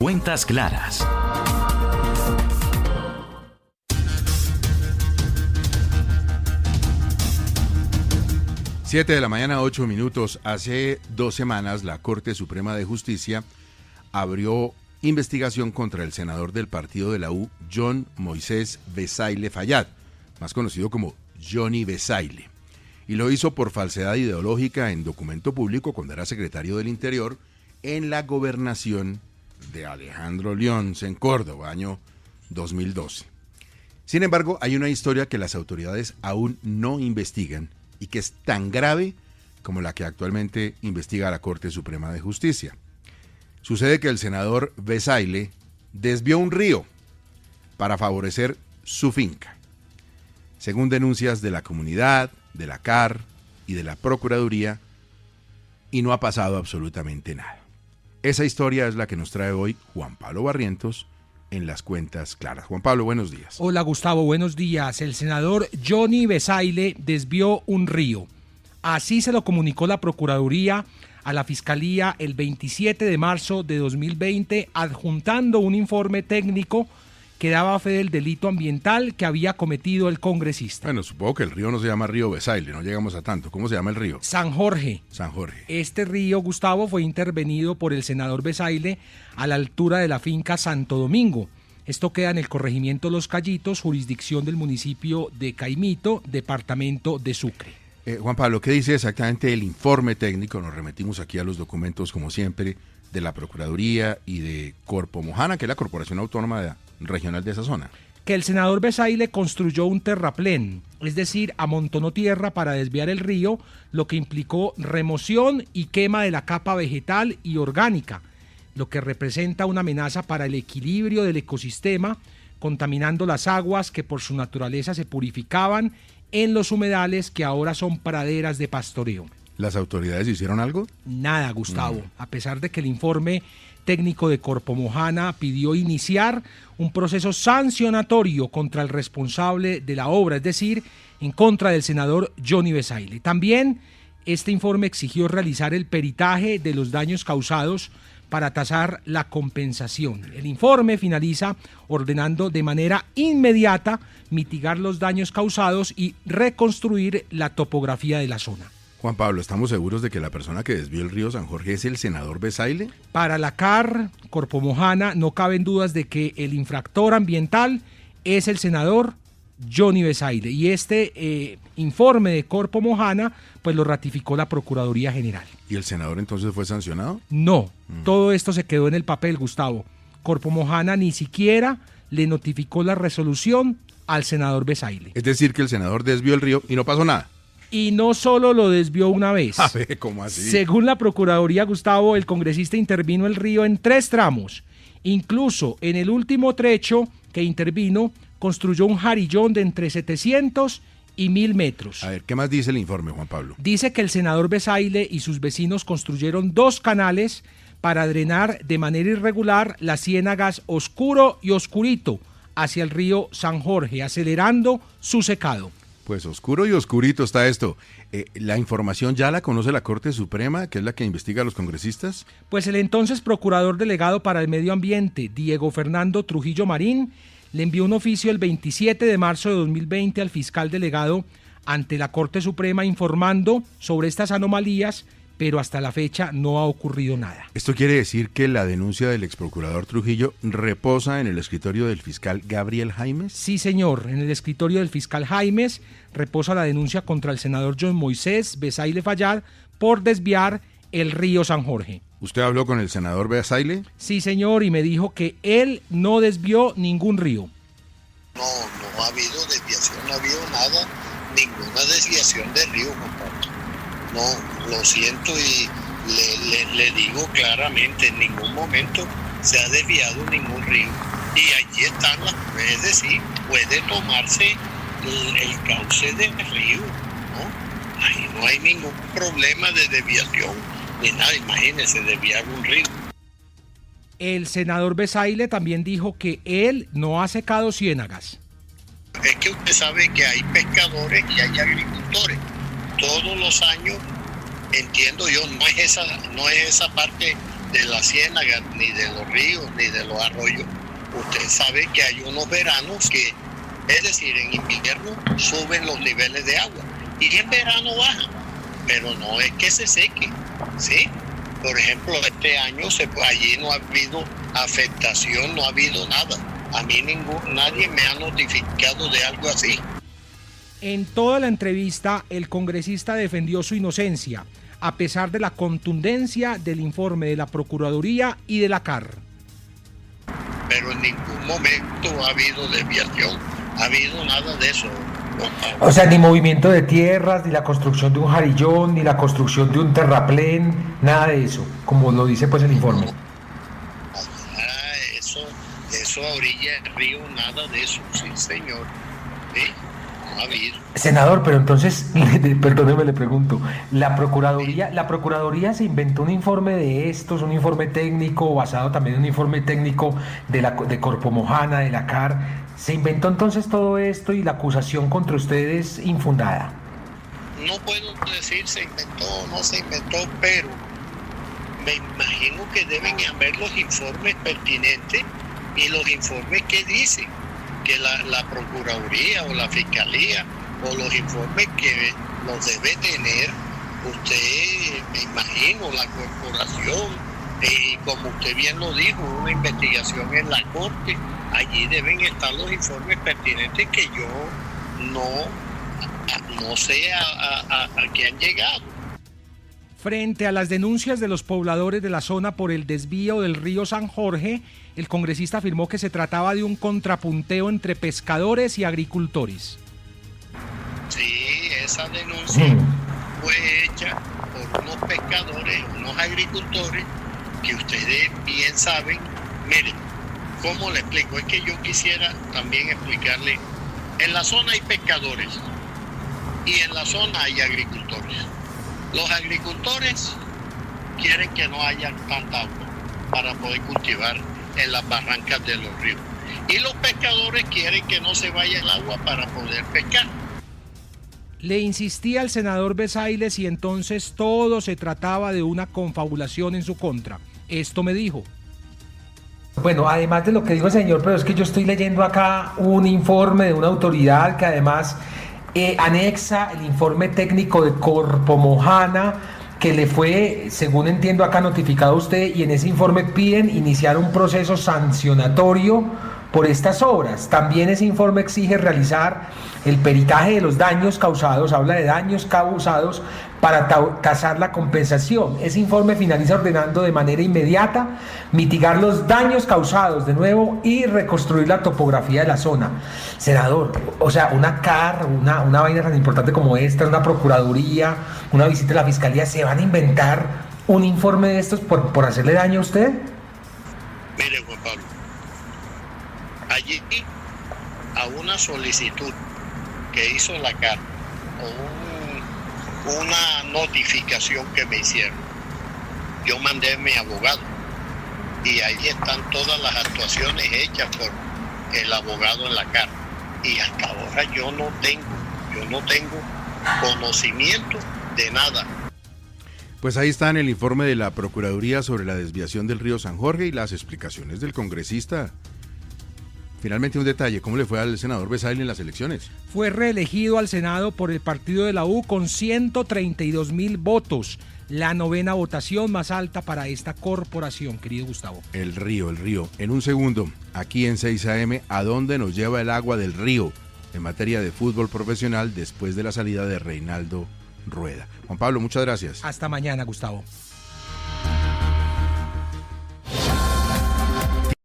Cuentas Claras. 7 de la mañana, 8 minutos. Hace 2 semanas la Corte Suprema de Justicia abrió investigación contra el senador del partido de la U, John Moisés Besaile Fayad, más conocido como Johnny Besaile. Y lo hizo por falsedad ideológica en documento público cuando era secretario del Interior en la gobernación de Alejandro Lyons en Córdoba, año 2012. Sin embargo, hay una historia que las autoridades aún no investigan y que es tan grave como la que actualmente investiga la Corte Suprema de Justicia. Sucede que el senador Besaile desvió un río para favorecer su finca. Según denuncias de la comunidad, de la CAR y de la Procuraduría, y no ha pasado absolutamente nada. Esa historia es la que nos trae hoy Juan Pablo Barrientos en las Cuentas Claras. Juan Pablo, buenos días. Hola Gustavo, buenos días. El senador Johnny Besaile desvió un río. Así se lo comunicó la Procuraduría a la Fiscalía el 27 de marzo de 2020, adjuntando un informe técnico que daba fe del delito ambiental que había cometido el congresista. Bueno, supongo que el río no se llama Río Besaile, no llegamos a tanto. ¿Cómo se llama el río? San Jorge. San Jorge. Este río, Gustavo, fue intervenido por el senador Besaile a la altura de la finca Santo Domingo. Esto queda en el corregimiento Los Cayitos, jurisdicción del municipio de Caimito, departamento de Sucre. Juan Pablo, ¿qué dice exactamente el informe técnico? Nos remitimos aquí a los documentos, como siempre, de la Procuraduría y de Corpo Mojana, que es la Corporación Autónoma Regional de esa zona. Que el senador Besaile construyó un terraplén, es decir, amontonó tierra para desviar el río, lo que implicó remoción y quema de la capa vegetal y orgánica, lo que representa una amenaza para el equilibrio del ecosistema, contaminando las aguas que por su naturaleza se purificaban en los humedales que ahora son praderas de pastoreo. ¿Las autoridades hicieron algo? Nada, Gustavo, a pesar de que el informe técnico de Corpo Mojana pidió iniciar un proceso sancionatorio contra el responsable de la obra, es decir, en contra del senador Johnny Besaile. También este informe exigió realizar el peritaje de los daños causados para tasar la compensación. El informe finaliza ordenando de manera inmediata mitigar los daños causados y reconstruir la topografía de la zona. Juan Pablo, ¿estamos seguros de que la persona que desvió el río San Jorge es el senador Besaile? Para la CAR, Corpo Mojana, no caben dudas de que el infractor ambiental es el senador Johnny Besaile. Y este informe de Corpo Mojana, pues lo ratificó la Procuraduría General. ¿Y el senador entonces fue sancionado? No, todo esto se quedó en el papel, Gustavo. Corpo Mojana ni siquiera le notificó la resolución al senador Besaile. Es decir, que el senador desvió el río y no pasó nada. Y no solo lo desvió una vez. A ver, ¿cómo así? Según la Procuraduría, Gustavo, el congresista intervino el río en 3 tramos. Incluso en el último trecho que intervino, construyó un jarillón de entre 700 y 1000 metros. A ver, ¿qué más dice el informe, Juan Pablo? Dice que el senador Besaile y sus vecinos construyeron 2 canales para drenar de manera irregular las ciénagas Oscuro y Oscurito hacia el río San Jorge, acelerando su secado. Pues oscuro y oscurito está esto. ¿La información ya la conoce la Corte Suprema, que es la que investiga a los congresistas? Pues el entonces procurador delegado para el medio ambiente, Diego Fernando Trujillo Marín, le envió un oficio el 27 de marzo de 2020 al fiscal delegado ante la Corte Suprema informando sobre estas anomalías, pero hasta la fecha no ha ocurrido nada. ¿Esto quiere decir que la denuncia del exprocurador Trujillo reposa en el escritorio del fiscal Gabriel Jaimes? Sí, señor. En el escritorio del fiscal Jaimes reposa la denuncia contra el senador John Moisés Besaile Fayad por desviar el río San Jorge. ¿Usted habló con el senador Besaile? Sí, señor, y me dijo que él no desvió ningún río. No ha habido desviación, no ha habido nada, ninguna desviación del río, Juan Pablo. No, lo siento y le digo claramente, en ningún momento se ha desviado ningún río. Y allí están es decir, puede tomarse el cauce del río, ¿no? Ahí no hay ningún problema de desviación, ni nada, imagínense desviar un río. El senador Besaile también dijo que él no ha secado ciénagas. Es que usted sabe que hay pescadores y hay agricultores. Todos los años, entiendo yo, no es esa parte de la ciénaga, ni de los ríos, ni de los arroyos. Usted sabe que hay unos veranos que, es decir, en invierno suben los niveles de agua y en verano bajan, pero no es que se seque, ¿sí? Por ejemplo, este año allí no ha habido afectación, no ha habido nada. A mí nadie me ha notificado de algo así. En toda la entrevista, el congresista defendió su inocencia, a pesar de la contundencia del informe de la Procuraduría y de la CAR. Pero en ningún momento ha habido desviación, ha habido nada de eso. O sea, ni movimiento de tierras, ni la construcción de un jarillón, ni la construcción de un terraplén, nada de eso, como lo dice pues el informe. Eso a orilla del río, nada de eso, sí señor, ¿sí? No ha habido. Senador, pero entonces, perdóneme, le pregunto, ¿la Procuraduría se inventó un informe de estos, un informe técnico, basado también en un informe técnico de Corpomojana, de la CAR? ¿Se inventó entonces todo esto y la acusación contra ustedes es infundada? No puedo decir se inventó o no se inventó, pero me imagino que deben haber los informes pertinentes y los informes que dicen que la Procuraduría o la Fiscalía o los informes que los debe tener usted, me imagino, la corporación, y como usted bien lo dijo, una investigación en la Corte, allí deben estar los informes pertinentes que yo no sé a qué han llegado. Frente a las denuncias de los pobladores de la zona por el desvío del río San Jorge, el congresista afirmó que se trataba de un contrapunteo entre pescadores y agricultores. Sí, esa denuncia fue hecha por unos pescadores, unos agricultores, que ustedes bien saben. Miren, ¿cómo le explico? Es que yo quisiera también explicarle. En la zona hay pescadores y en la zona hay agricultores. Los agricultores quieren que no haya tanta agua para poder cultivar en las barrancas de los ríos. Y los pescadores quieren que no se vaya el agua para poder pescar. Le insistía al senador Besaile si entonces todo se trataba de una confabulación en su contra. Esto me dijo. Bueno, además de lo que dijo el señor, pero es que yo estoy leyendo acá un informe de una autoridad que además anexa el informe técnico de Corpomojana, que le fue, según entiendo acá, notificado a usted, y en ese informe piden iniciar un proceso sancionatorio por estas obras. También ese informe exige realizar el peritaje de los daños causados, habla de daños causados para tasar la compensación. Ese informe finaliza ordenando de manera inmediata mitigar los daños causados de nuevo y reconstruir la topografía de la zona. Senador, o sea, una CAR, una vaina tan importante como esta, una procuraduría, una visita a la fiscalía, ¿se van a inventar un informe de estos por hacerle daño a usted? Mire, Juan Pablo, allí a una solicitud que hizo la CAR o una notificación que me hicieron, yo mandé a mi abogado y ahí están todas las actuaciones hechas por el abogado en la CAR, y hasta ahora yo no tengo conocimiento de nada. Pues ahí está en el informe de la Procuraduría sobre la desviación del río San Jorge y las explicaciones del congresista. Finalmente un detalle, ¿cómo le fue al senador Besaile en las elecciones? Fue reelegido al Senado por el partido de la U con 132.000 votos, la 9ª votación más alta para esta corporación, querido Gustavo. El río. En un segundo, aquí en 6 AM, ¿a dónde nos lleva el agua del río en materia de fútbol profesional después de la salida de Reinaldo Rueda? Juan Pablo, muchas gracias. Hasta mañana, Gustavo.